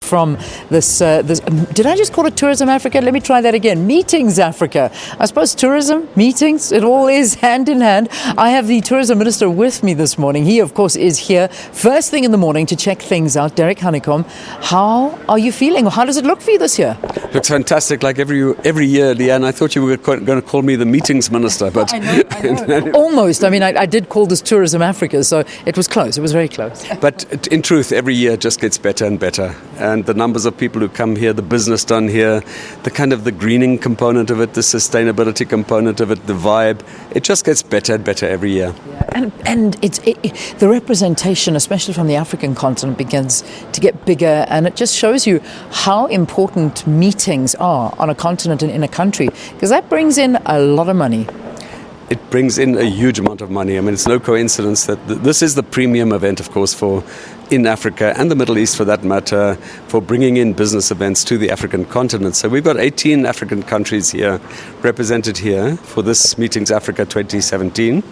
from this, did I just call it Tourism Africa? Let me try that again. Meetings Africa. I suppose tourism, meetings, it all is hand in hand. I have the Tourism Minister with me this morning. He, of course, is here first thing in the morning to check things out. Derek Hanekom, how are you feeling? How does it look for you this year? Looks fantastic, like every year, Leanne. I thought you were going to call me the Meetings Minister, but I know. Almost. I mean, I did call this Tourism Africa, so it was close. It was very close. But in truth, every year just gets better and better. And the numbers of people who come here, the business done here, the greening component of it, the sustainability component of it, the vibe, it just gets better and better every year. Yeah. And the representation, especially from the African continent, begins to get bigger, and it just shows you how important meetings are on a continent and in a country, because that brings in a lot of money. It brings in a huge amount of money. I mean, it's no coincidence that this is the premium event, of course, in Africa and the Middle East, for that matter, for bringing in business events to the African continent. So we've got 18 African countries here, represented here for this Meetings Africa 2017.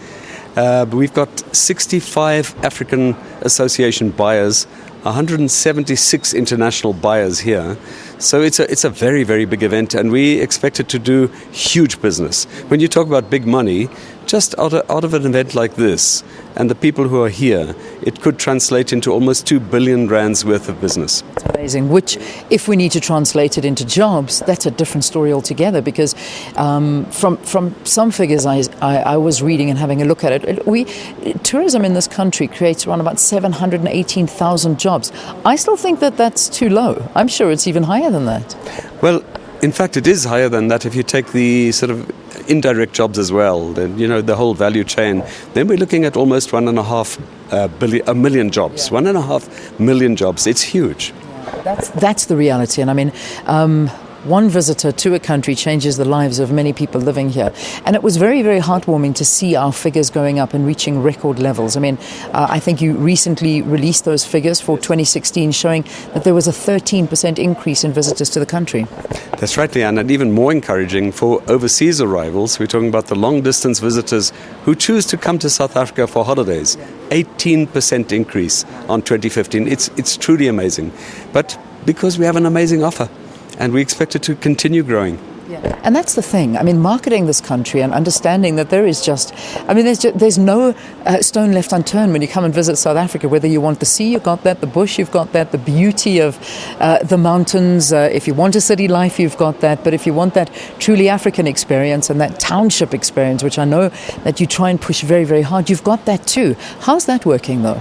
We've got 65 African Association buyers, 176 international buyers here. So it's a very, very big event, and we expect it to do huge business. When you talk about big money, just out of an event like this, and the people who are here, it could translate into almost 2 billion rands worth of business. It's amazing, which, if we need to translate it into jobs, that's a different story altogether, because from some figures I was reading and having a look at it, tourism in this country creates around about 718,000 jobs. I still think that that's too low. I'm sure it's even higher than that. Well, in fact, it is higher than that if you take the sort of indirect jobs as well, then, the whole value chain. Then we're looking at almost 1.5 million jobs. 1.5 million jobs. It's huge. That's the reality. And I mean, one visitor to a country changes the lives of many people living here. And it was very, very heartwarming to see our figures going up and reaching record levels. I mean, I think you recently released those figures for 2016, showing that there was a 13% increase in visitors to the country. That's right, Leanne, and even more encouraging for overseas arrivals. We're talking about the long-distance visitors who choose to come to South Africa for holidays. 18% increase on 2015. It's truly amazing. But because we have an amazing offer, and we expect it to continue growing. Yeah. And that's the thing. I mean, marketing this country and understanding that there's no stone left unturned when you come and visit South Africa. Whether you want the sea, you've got that. The bush, you've got that. The beauty of the mountains. If you want a city life, you've got that. But if you want that truly African experience and that township experience, which I know that you try and push very, very hard, you've got that too. How's that working, though?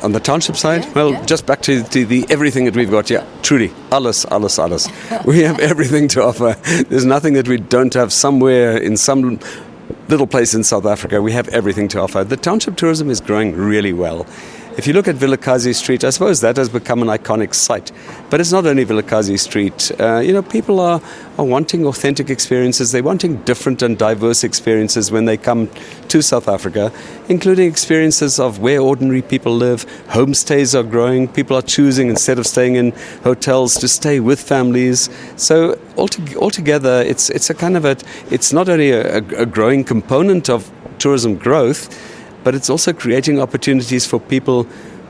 On the township side, just back to the everything that we've got. Yeah, truly, alles. We have everything to offer. There's nothing that we don't have somewhere in some little place in South Africa. We have everything to offer. The township tourism is growing really well. If you look at Vilakazi Street, I suppose that has become an iconic site. But it's not only Vilakazi Street. People are wanting authentic experiences. They're wanting different and diverse experiences when they come to South Africa, including experiences of where ordinary people live. Homestays are growing. People are choosing, instead of staying in hotels, to stay with families. So altogether, it's not only a growing component of tourism growth, but it's also creating opportunities for people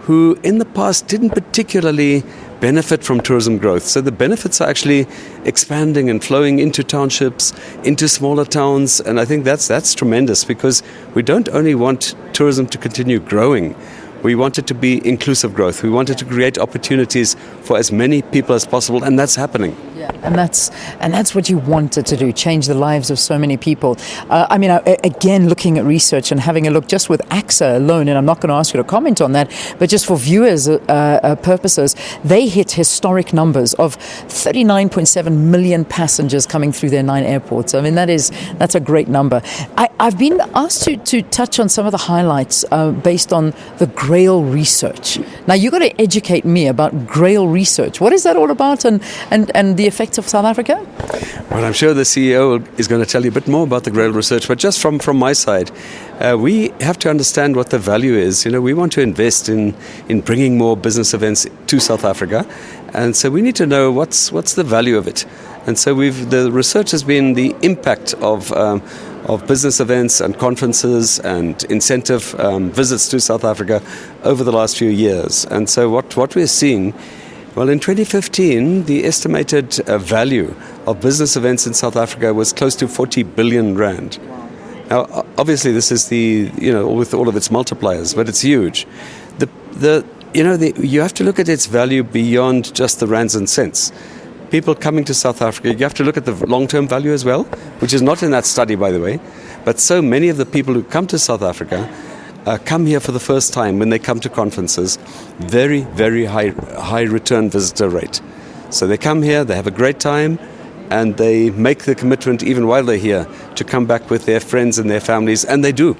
who in the past didn't particularly benefit from tourism growth. So the benefits are actually expanding and flowing into townships, into smaller towns, and I think that's tremendous, because we don't only want tourism to continue growing, we want it to be inclusive growth. We want it to create opportunities for as many people as possible, and that's happening. Yeah, and that's what you wanted to do, change the lives of so many people. Again, looking at research and having a look just with AXA alone, and I'm not going to ask you to comment on that, but just for viewers' purposes, they hit historic numbers of 39.7 million passengers coming through their 9 airports. I mean, that's a great number. I've been asked to touch on some of the highlights based on the Grail research. Now, you've got to educate me about Grail research. What is that all about, and the effects of South Africa? Well, I'm sure the CEO is going to tell you a bit more about the Grail research, but just from my side, we have to understand what the value is. We want to invest in bringing more business events to South Africa, and so we need to know what's the value of it. And so the research has been the impact of business events and conferences and incentive visits to South Africa over the last few years. And so what we're seeing Well, in 2015, the estimated value of business events in South Africa was close to 40 billion rand. Now, obviously, this is with all of its multipliers, but it's huge. You have to look at its value beyond just the rands and cents. People coming to South Africa, you have to look at the long-term value as well, which is not in that study, by the way. But so many of the people who come to South Africa come here for the first time when they come to conferences. Very, very high return visitor rate. So they come here, they have a great time, and they make the commitment even while they're here to come back with their friends and their families, and they do.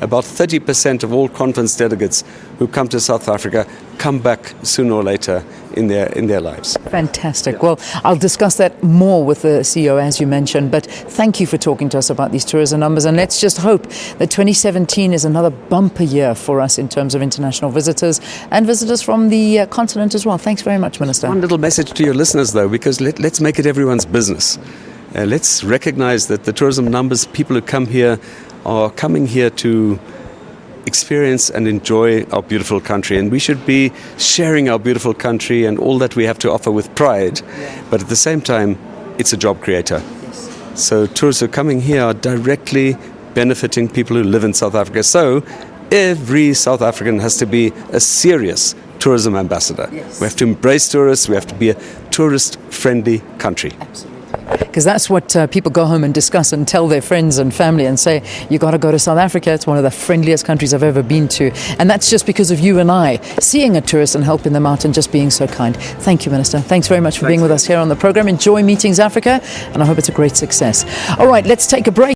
About 30% of all conference delegates who come to South Africa come back sooner or later in their lives. Fantastic. Well, I'll discuss that more with the CEO, as you mentioned, but thank you for talking to us about these tourism numbers, and let's just hope that 2017 is another bumper year for us in terms of international visitors and visitors from the continent as well. Thanks very much, Minister. One little message to your listeners, though, because let's make it everyone's business. Let's recognize that the tourism numbers, people who come here, are coming here to experience and enjoy our beautiful country, and we should be sharing our beautiful country and all that we have to offer with pride, but at the same time it's a job creator. So tourists who are coming here are directly benefiting people who live in South Africa. So every South African has to be a serious tourism ambassador. We have to embrace tourists, we have to be a tourist friendly country. Absolutely. Because that's what people go home and discuss and tell their friends and family and say, you got to go to South Africa. It's one of the friendliest countries I've ever been to. And that's just because of you and I seeing a tourist and helping them out and just being so kind. Thank you, Minister. Thanks very much for being with us here on the program. Enjoy Meetings Africa, and I hope it's a great success. All right, let's take a break.